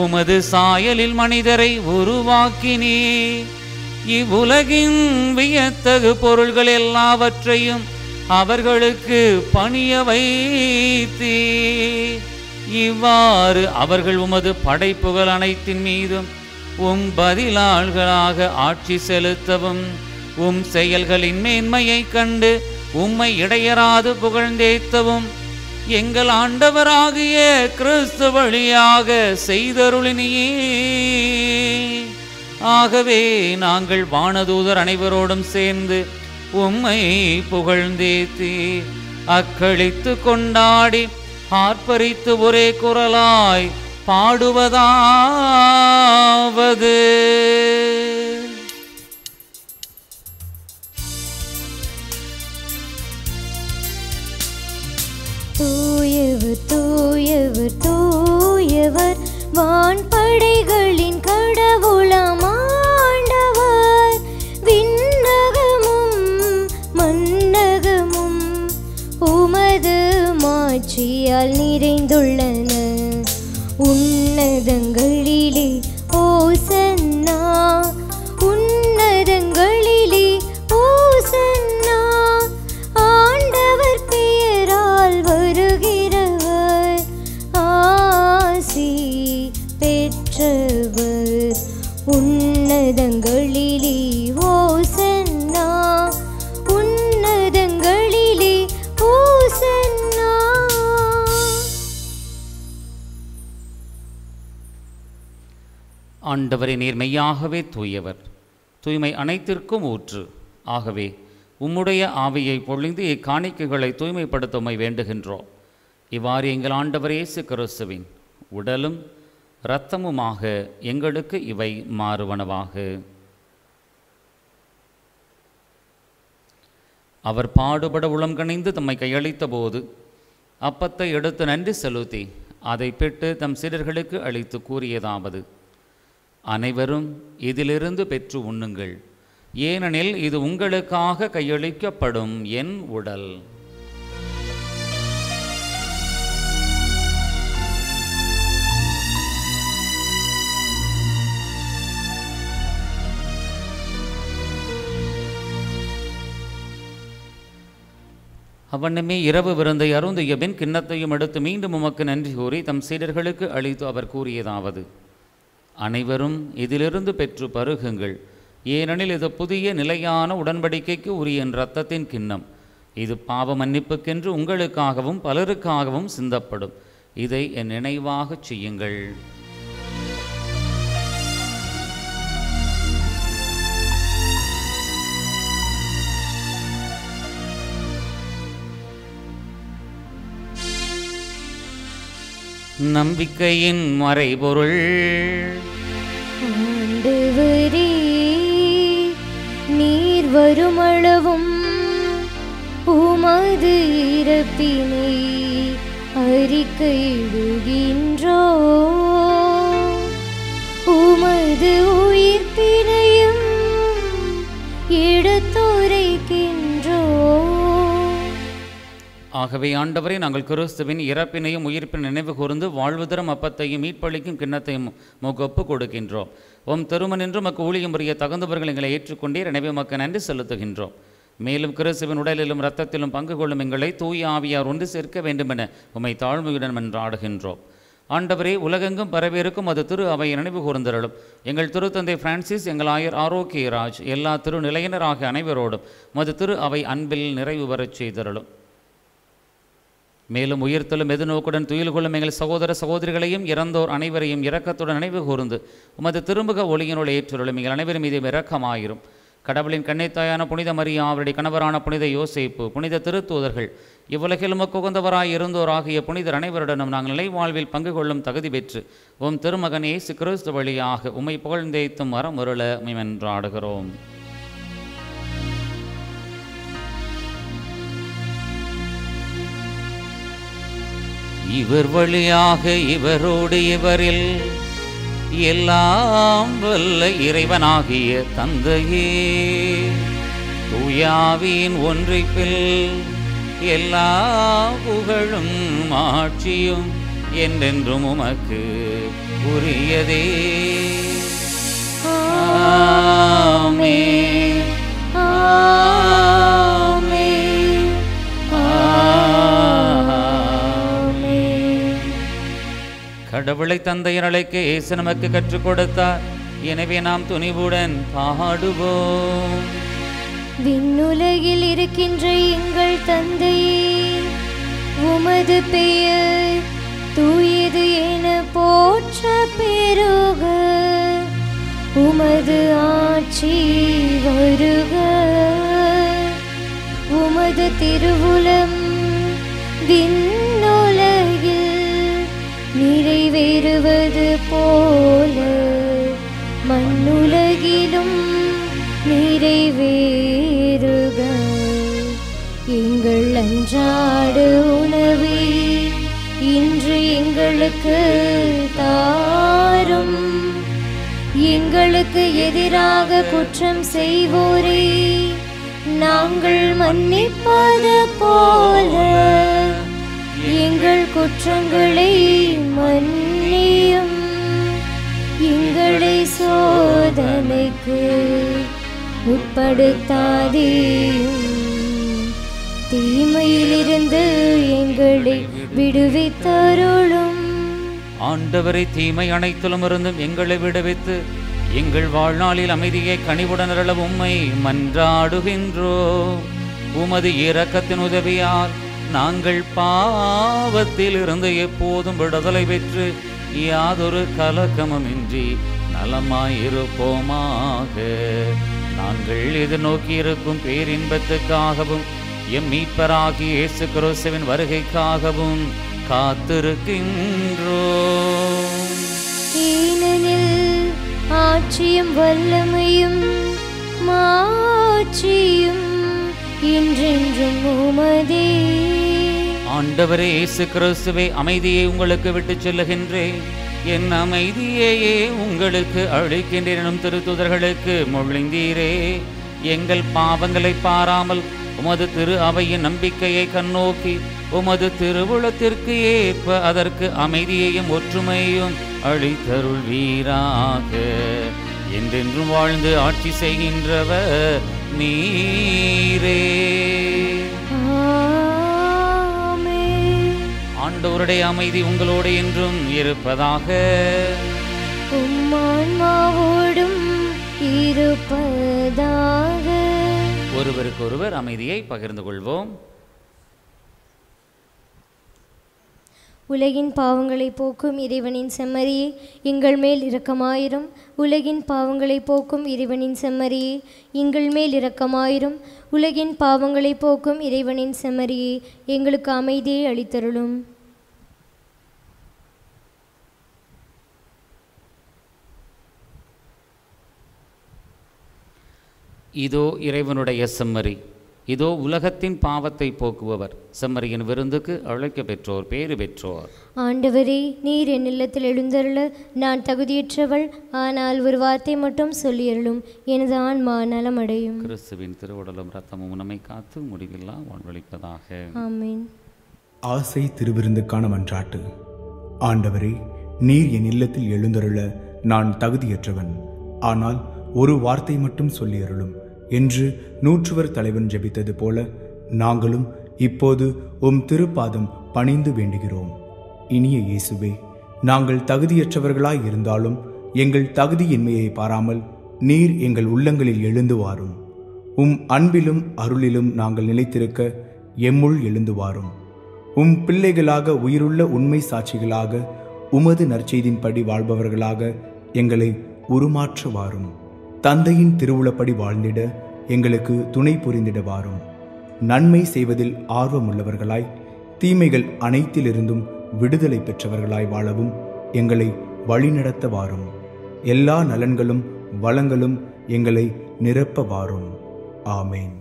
உமது சாயலில் மனிதரை உருவாக்கினீர். இவ்வுலகின் வியத்தகு பொருள்கள் எல்லாவற்றையும் அவர்களுக்கு பணிய வைத்தீர். இவ்வாறு அவர்கள் உமது படைப்புகள் அனைத்தின் மீதும் பதிலாள்களாக ஆட்சி செலுத்தவும் உம் செயல்களின் மேன்மையை கண்டு உம்மை இடையராது புகழ்ந்தேத்தவும் எங்கள் ஆண்டவராகிய கிறிஸ்து வழியாக செய்தருளினியே. ஆகவே நாங்கள் வானதூதர் அனைவரோடும் சேர்ந்து உம்மை புகழ்ந்தேத்தி அக்களித்து கொண்டாடி ஆர்ப்பரித்து ஒரே குரலாய் பாடுவதாவது: தூயவர் தூயவர் தூயவர், வான்படைகளின் கடவுளாம் ஆண்டவர். விண்ணகமும் மண்ணகமும் உமது மாட்சியால் நிறைந்துள்ளன. உன்னதங்களிலே ஓசன்னா, உன்னதங்களிலே ஓசன்னா. ஆண்டவர் பெயரால் வருகிறவர் ஆசி பெற்றவர். உன்னதங்களிலே ஓசன்னா, உன்னதங்களிலே ஓசன்னா. ஆண்டவரே, நீர் மெய்யாகவே தூயவர், தூய்மை அனைத்திற்கும் ஊற்று. ஆகவே உம்முடைய ஆவியை பொழிந்து இக்காணிக்கைகளை தூய்மைப்படுத்த உம்மை வேண்டுகின்றோம். இவ்வாறு எங்கள் ஆண்டவர் இயேசு கிறிஸ்துவின் உடலும் இரத்தமுமாக எங்களுக்கு இவை மாறுவனவாக. அவர் பாடுபட உளம் கனிந்து தம்மை கையளித்த போது அப்பத்தை எடுத்து நன்றி செலுத்தி அதை பெற்று தம் சீடர்களுக்கு அளித்து கூறியதாவது: அனைவரும் இதிலிருந்து பெற்று உண்ணுங்கள், ஏனெனில் இது உங்களுக்காக கையளிக்கப்படும் என் உடல். அவ்வண்ணமே இரவு விருந்தை அருந்திய பின் கிண்ணத்தையும் எடுத்து மீண்டும் உமக்கு நன்றி கூறி தம் சீடர்களுக்கு அளித்து அவர் கூறியதாவது: அனைவரும் இதிலிருந்து பெற்று பருகுங்கள், ஏனெனில் இது புதிய நிலையான உடன்படிக்கைக்கு உரிய இரத்தத்தின் கிண்ணம். இது பாவ மன்னிப்புக்கென்று உங்களுக்காகவும் பலருக்காகவும் சிந்தப்படும். இதை என் நினைவாகச் செய்யுங்கள். நம்பிக்கையின் மறைபொருள். ஆண்டவரே, நீர் வருமளவும் உமது இறப்பினை அறிக்கையிடுகின்றோ, உமது உயிர்ப்பினையும் எடுத்துரைக்கின்றோ. ஆகவே ஆண்டவரே, நாங்கள் கிறிஸ்துவின் இறப்பினையும் உயிர்ப்பின் நினைவு கூர்ந்து வாழ்வு தரும் அப்பத்தையும் மீட்பளிக்கும் கிண்ணத்தையும் முகப்பு கொடுக்கின்றோம். உம் திருமணென்று மக்கு ஊழியம் புரிய தகுந்தவர்கள் எங்களை ஏற்றுக்கொண்டீர். எனவே மக்கு நன்றி செலுத்துகின்றோம். மேலும் கிறிஸ்துவின் உடலிலும் இரத்தத்திலும் பங்கு கொள்ளும் எங்களை தூய ஆவியார் ஒன்று சேர்க்க வேண்டுமென உம்மை தாழ்மையுடன் மன்றாடுகின்றோம். ஆண்டவரே, உலகெங்கும் பரவியிருக்கும் அது திரு அவை நினைவு கூர்ந்தருளும். எங்கள் திருத்தந்தை பிரான்சிஸ், எங்கள் ஆயர் ஆரோக்கியராஜ், எல்லா திருநிலையினராகிய அனைவரோடும் மது திரு அவை அன்பில் நிறைவு பெறச் செய்தருளும். மேலும் உயிர்த்தலும் எதிர்நோக்குடன் துயில் கொள்ளும் எங்கள் சகோதர சகோதரிகளையும் இறந்தோர் அனைவரையும் இரக்கத்துடன் நினைவு கூர்ந்து உமது திருமுக ஒளியினுள் ஏற்றுள்ளும். எங்கள் அனைவரும் மீது இரக்கமாயிரும். கடவுளின் கன்னித்தாயான புனித மரியா, அவருடைய கணவரான புனித யோசேப்பு, புனித திருத்தூதர்கள், இவ்வுலகில் உமக்கு உகந்தவராய் இருந்தோர் ஆகிய புனிதர் அனைவருடனும் நாங்கள் நிலை வாழ்வில் பங்கு கொள்ளும் தகுதி பெற்று உம் திருமகன் இயேசு கிறிஸ்து வழியாக உம்மை புகழ்ந்தேத்தும் மரம் உருள மென்றாடுகிறோம். இவர் வழியாக இவரோடு இவரில் எல்லாம் வல்ல இறைவனாகிய தந்தையே, தூயாவின் ஒன்றிப்பில் எல்லா புகழும் ஆட்சியும் என்றென்றும் உமக்கு உரியதே. ஆமென். ஆமென். கடவுளை தந்தையர் அழைக்க இயேசு நமக்கு கற்றுக் கொடுத்தார். எனவே நாம் துணிவுடன் பாடுவோம். விண்ணுலகில் இருக்கின்ற எங்கள் தந்தையே, உமது பெயர் தூயது என போற்ற பெருக, உமது ஆட்சி வருக, உமது திருவுளம் விண்ணுலகில் நிறைவேறுவது போல மண்ணுலகிலும் நிறைவேறுக. எங்கள் அன்றாட உணவை இன்று எங்களுக்கு தாரும். எங்களுக்கு எதிராக குற்றம் செய்வோரை நாங்கள் மன்னிப்பது போல எங்கள் குற்றங்களை மன்னியும். எங்களை சோதனைக்கு உட்படுத்தாதேயும், தீமையிலிருந்து எங்களை விடுவித்தருளும். ஆண்டவரை, தீமை அனைத்திலும் இருந்தும் எங்களை விடுவித்து எங்கள் வாழ்நாளில் அமைதியை கனிவுடன் அருள உம்மை மன்றாடுகின்றோ. உமது இரக்கத்தின் உதவியால் நாங்கள் பாவத்தில் இருந்து எப்போதும் விடுதலை பெற்று யாதொரு கலக்கமுமின்றி நலமாயிருப்போமாக. நாங்கள் எதிர்நோக்கி இருக்கும் பேரின்பத்துக்காகவும் எம் மீட்பராகிய இயேசு கிறிஸ்துவின் வருகைக்காகவும் காத்திருக்கின்றோம். ஏனெனில் ஆட்சியும் வல்லமையும் மாட்சியும் என்றென்றும் உமதே. ஆண்டவரே இயேசு கிறிஸ்துவே, அமைதியை உங்களுக்கு விட்டுச் செல்லுகின்றேன், என் அமைதியையே உங்களுக்கு அளிக்கின்றேன் எனும் திருத்தூதர்களுக்கு மொழிந்தீரே. எங்கள் பாவங்களை பாராமல் உமது திரு அவையின் நம்பிக்கையை கண்ணோக்கி உமது திருவுளத்திற்கு ஏற்ப அதற்கு அமைதியையும் ஒற்றுமையும் அளித்தருள்வீராக. என்றென்றும் வாழ்ந்து ஆட்சி செய்கின்றவர் நீரே. ஆண்டவருடைய அமைதி உங்களோடு என்றும் இருப்பதாக. உம்மான்மாவோடும் இருப்பதாக. ஒருவருக்கொருவர் அமைதியை பகிர்ந்து கொள்வோம். உலகின் பாவங்களை போக்கும் இறைவனின் செம்மறியே, எங்கள் மேல் இரக்கமாயிரும். உலகின் பாவங்களை போக்கும் இறைவனின் செம்மறியே, எங்கள் மேல் இரக்கமாயிரும். உலகின் பாவங்களை போக்கும் இறைவனின் செம்மறியே, எங்களுக்கு அமைதியை அளித்தருளும். இதோ இறைவனுடைய செம்மறி, இதோ உலகத்தின் பாவத்தை போக்குபவர். செம்மறியின் விருந்துக்கு அழைக்க பெற்றோர் பேறு பெற்றோர். ஆண்டவரே, நீர் என் இல்லத்தில் எழுந்தருள நான் தகுதியற்றவள். ஆனால் ஒரு வார்த்தை மட்டும் சொல்லியருளும், எனது ஆன்மா நலமடையும். கிறிஸ்துவின் திருவுடலும் இரத்தமும் நம்மை காத்து முடிவில்லா வாழ்வளிப்பதாக. ஆமென். ஆசை திருவிருந்துக்கான மன்றாட்டு. ஆண்டவரே, நீர் என் இல்லத்தில் எழுந்தருள நான் தகுதியற்றவன். ஆனால் ஒரு வார்த்தை மட்டும் சொல்லியருளும் என்று நூற்றுவர் தலைவன் ஜெபித்தது போல நாங்களும் இப்போது உம் திருப்பாதம் பணிந்து வேண்டுகிறோம். இனிய இயேசுவே, நாங்கள் தகுதியற்றவர்களாய் இருந்தாலும் எங்கள் தகுதியின்மையை பாராமல் நீர் எங்கள் உள்ளங்களில் எழுந்து வாரும். உம் அன்பிலும் அருளிலும் நாங்கள் நிலைத்திருக்க எம்முள் எழுந்து வாரும். உம் பிள்ளைகளாக உயிருள்ள உண்மை சாட்சிகளாக உமது நற்செய்தின்படி வாழ்பவர்களாக எங்களை உருமாற்ற வாரும். தந்தையின் திருவுளப்படி வாழ்ந்திட எங்களுக்கு துணை புரிந்திட வாரும். நன்மை செய்வதில் ஆர்வமுள்ளவர்களாய் தீமைகள் அனைத்திலிருந்தும் விடுதலை பெற்றவர்களாய் வாழவும் எங்களை வழிநடத்த வாரும். எல்லா நலன்களும் வளங்களும் எங்களை நிரப்ப வாரும். ஆமேன்.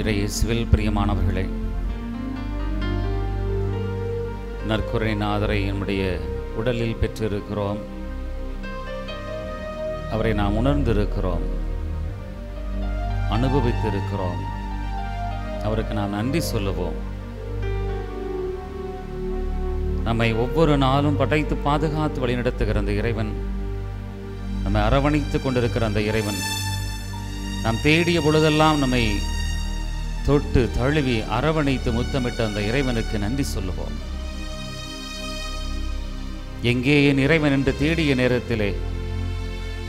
இறையேசுவில் பிரியமானவர்களே, நற்கருணைநாதரை நம்முடைய உடலில் பெற்றிருக்கிறோம். அவரை நாம் உணர்ந்திருக்கிறோம், அனுபவித்திருக்கிறோம். அவருக்கு நாம் நன்றி சொல்லுவோம். நம்மை ஒவ்வொரு நாளும் படைத்து பாதுகாத்து வழிநடத்துகிற அந்த இறைவன், நம்மை அரவணைத்து கொண்டிருக்கிற அந்த இறைவன், நாம் தேடிய பொழுதெல்லாம் நம்மை தொட்டு தழுவி அரவணைத்து முத்தமிட்ட அந்த இறைவனுக்கு நன்றி சொல்லுவோம். எங்கே என் இறைவன் என்று தேடிய நேரத்திலே,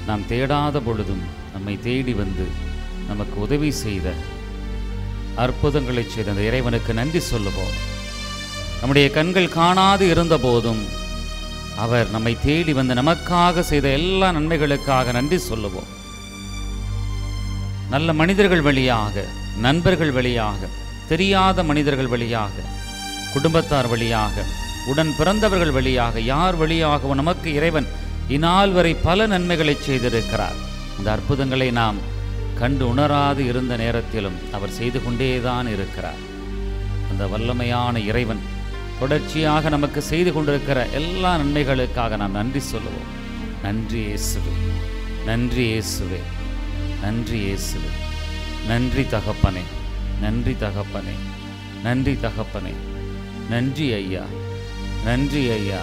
நாம் தேடாத பொழுதும் நம்மை தேடி வந்து நமக்கு உதவி செய்த, அற்புதங்களை செய்த அந்த இறைவனுக்கு நன்றி சொல்லுவோம். நம்முடைய கண்கள் காணாது இருந்த போதும் அவர் நம்மை தேடி வந்து நமக்காக செய்த எல்லா நன்மைகளுக்காக நன்றி சொல்லுவோம். நல்ல மனிதர்கள் வழியாக, நண்பர்கள் வழியாக, தெரியாத மனிதர்கள் வழியாக, குடும்பத்தார் வழியாக, உடன் பிறந்தவர்கள் வழியாக, யார் வழியாகவோ நமக்கு இறைவன் இந்நாள் வரை பல நன்மைகளை செய்திருக்கிறார். இந்த அற்புதங்களை நாம் கண்டு உணராது இருந்த நேரத்திலும் அவர் செய்து கொண்டேதான் இருக்கிறார். அந்த வல்லமையான இறைவன் தொடர்ச்சியாக நமக்கு செய்து கொண்டிருக்கிற எல்லா நன்மைகளுக்காக நாம் நன்றி சொல்லுவோம். நன்றி இயேசுவே, நன்றி இயேசுவே, நன்றி இயேசுவே, நன்றி தகப்பனே, நன்றி தகப்பனே, நன்றி தகப்பனே, நன்றி ஐயா, நன்றி ஐயா,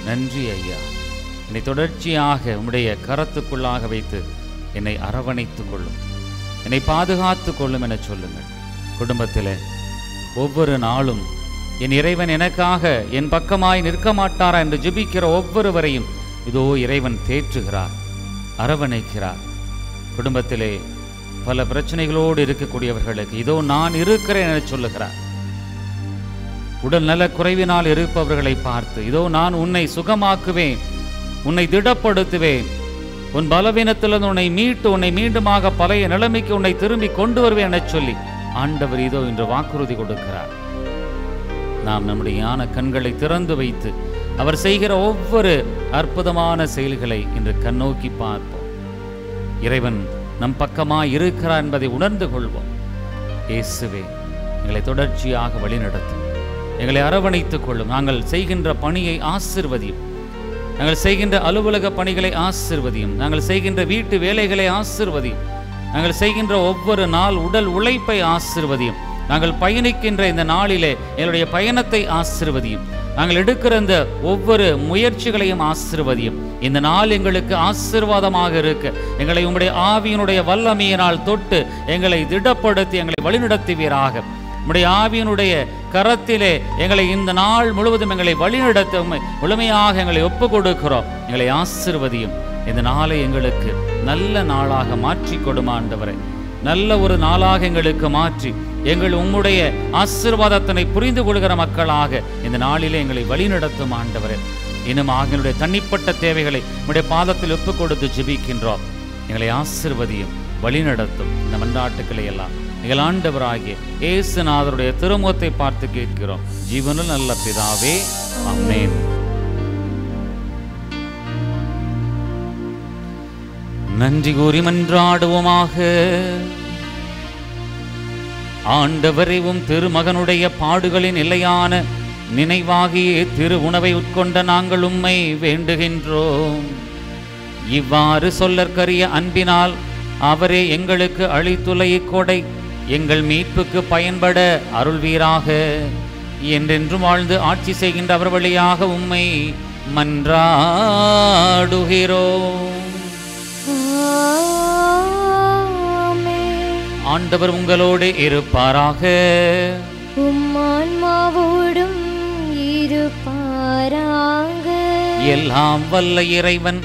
நன்றி ஐயா. என்னை தொடர்ச்சியாக உம்முடைய கரத்துக்குள்ளாக வைத்து என்னை அரவணைத்து கொள்ளும், என்னை பாதுகாத்து கொள்ளும் என சொல்லுங்கள். குடும்பத்தில் ஒவ்வொரு நாளும் என் இறைவன் எனக்காக என் பக்கமாய் நிற்க மாட்டாரா என்று ஜெபிக்கிற ஒவ்வொருவரையும் இதோ இறைவன் தேற்றுகிறார், அரவணைக்கிறார். குடும்பத்திலே பல பிரச்சனைகளோடு இருக்கக்கூடியவர்களுக்கு இதோ நான் இருக்கிறேன் என சொல்லுகிறார். உடல் நல குறைவினால் இருப்பவர்களை பார்த்து இதோ நான் உன்னை சுகமாக்குவேன், உன்னை திடப்படுத்துவேன், உன் பலவீனத்திலிருந்து உன்னை மீட்டு உன்னை மீண்டுமாக பழைய நிலைமைக்கு உன்னை திரும்பி கொண்டு வருவேன் என சொல்லி ஆண்டவர் இதோ இன்று வாக்குறுதி கொடுக்கிறார். நாம் நம்முடைய ஞான கண்களை திறந்து வைத்து அவர் செய்கிற ஒவ்வொரு அற்புதமான செயல்களை இன்று கண்ணோக்கி பார்ப்போம். இறைவன் நம் பக்கமாய் இருக்கிறார் என்பதை உணர்ந்து கொள்வோம். இயேசுவே, எங்களை தொடர்ச்சியாக வழிநடத்தும், எங்களை அரவணைத்துக் கொள்ளும். நாங்கள் செய்கின்ற பணியை ஆசீர்வதியும், நாங்கள் செய்கின்ற அலுவலக பணிகளை ஆசீர்வதியும், நாங்கள் செய்கின்ற வீட்டு வேலைகளை ஆசீர்வதியும், நாங்கள் செய்கின்ற ஒவ்வொரு நாள் உடல் உழைப்பை ஆசீர்வதியும், நாங்கள் பயணிக்கின்ற இந்த நாளிலே எங்களுடைய பயணத்தை ஆசீர்வதியும், நாங்கள் எடுக்கிற இந்த ஒவ்வொரு முயற்சிகளையும் ஆசீர்வதியும். இந்த நாள் எங்களுக்கு ஆசீர்வாதமாக இருக்க எங்களை உம்முடைய ஆவியினுடைய வல்லமையினால் தொட்டு எங்களை திடப்படுத்தி எங்களை வழிநடத்துவீராக. உம்முடைய ஆவியினுடைய கரத்திலே எங்களை இந்த நாள் முழுவதும் எங்களை வழிநடத்த முழுமையாக எங்களை ஒப்பு கொடுக்கிறோம். எங்களை ஆசீர்வதியும். இந்த நாளை எங்களுக்கு நல்ல நாளாக மாற்றி கொடுமா ஆண்டவரே. நல்ல ஒரு நாளாக எங்களுக்கு மாற்றி எங்கள் உம்முடைய ஆசீர்வாதத்தினை புரிந்து கொள்கிற மக்களாக இந்த நாளிலே எங்களை வழிநடத்தும் ஆண்டவரே. இன்னும் எங்களுடைய தனிப்பட்ட தேவைகளை உம்முடைய பாதத்தில் ஒப்புக் கொடுத்து ஜெபிக்கின்றோம். எங்களை ஆசீர்வதியும், வழிநடத்தும். இந்த மன்றாட்டுக்களை எல்லாம் எங்கள் ஆண்டவராகிய இயேசுநாதருடைய திருமுகத்தை பார்த்து கேட்கிறோம் ஜீவனுள்ள நல்ல பிதாவே, ஆமென். நன்றி கூறி மன்றாடுவோமாக. ஆண்டவரையும் திருமகனுடைய பாடுகளின் நிலையான நினைவாகிய திரு உணவை உட்கொண்ட நாங்கள் உம்மை வேண்டுகின்றோம். இவ்வாறு சொல்லற்கரிய அன்பினால் அவரே எங்களுக்கு அளித்துள்ள இக்கொடை எங்கள் மீட்புக்கு பயன்பட அருள்வீராக. என்றென்றும் வாழ்ந்து ஆட்சி செய்கின்ற அவர் வழியாக உம்மை மன்றாடுகிறோம். ஆண்டவர் உங்களோடு இருப்பாராக. உம்மான்மாவோடும் இருப்பாராக. எல்லாம் வல்ல இறைவன்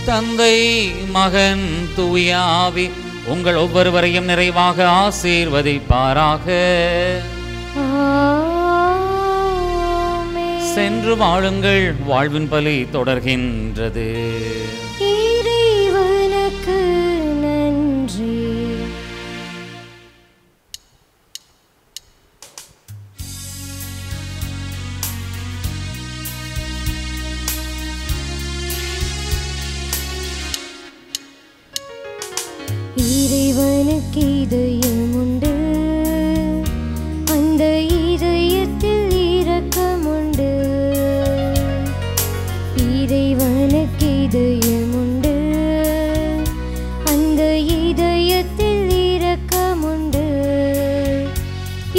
தந்தை, மகன், தூய ஆவி உங்கள் ஒவ்வொருவரையும் நிறைவாக ஆசீர்வதிப்பாராக. சென்று வாழுங்கள், வாழ்வின் பலி தொடர்கின்றது. இறைவனுக்கு நன்றி. இறைவனுக்கு இதயம் உண்டு, அந்த இதயத்தில் இரக்கமுண்டு. இறைவனுக்கு இதயம் உண்டு, அந்த இதயத்தில் இரக்கமுண்டு.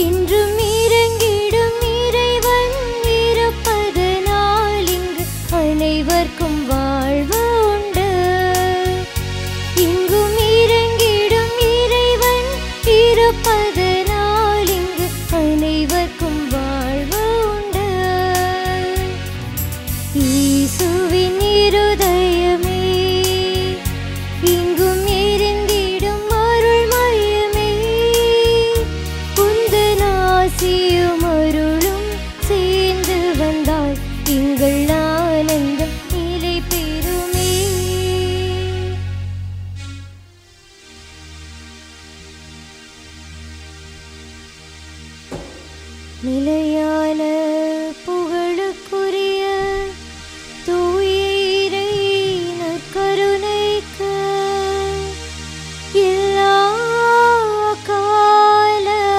இன்றும் இறங்கிடும் இறைவன் இருப்பதனால் இங்கு அனைவருக்கும் வாழ்வு உண்டு. இங்கும் இறங்கிடும் இறைவன் இருப்பதனால் இங்கு அனைவருக்கும் வாழ்வு உண்டு. இயேசுவின் இருதயமே, இங்கும் இருந்திடும் அருள் மையமே, உந்தன் ஆசியும் அருளும் சேர்ந்து வந்தால் எங்கள் ஆனந்தம் நிலை பெறுமே. நிலையான புகழுக்குரிய தூய இறை நற்கருணைக்கு எல்லா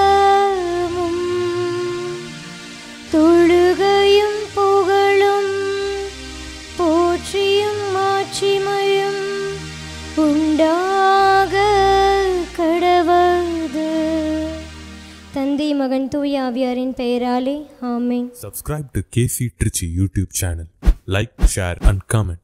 காலமும் தொழுகையும் புகழும் போற்றியும் மாட்சிமையும் உண்டாக கடவது. தந்தை, மகன், தூய ஆவியாரின் பெயராலே ஆமென். Subscribe to KC Trichy YouTube channel. Like, share and comment.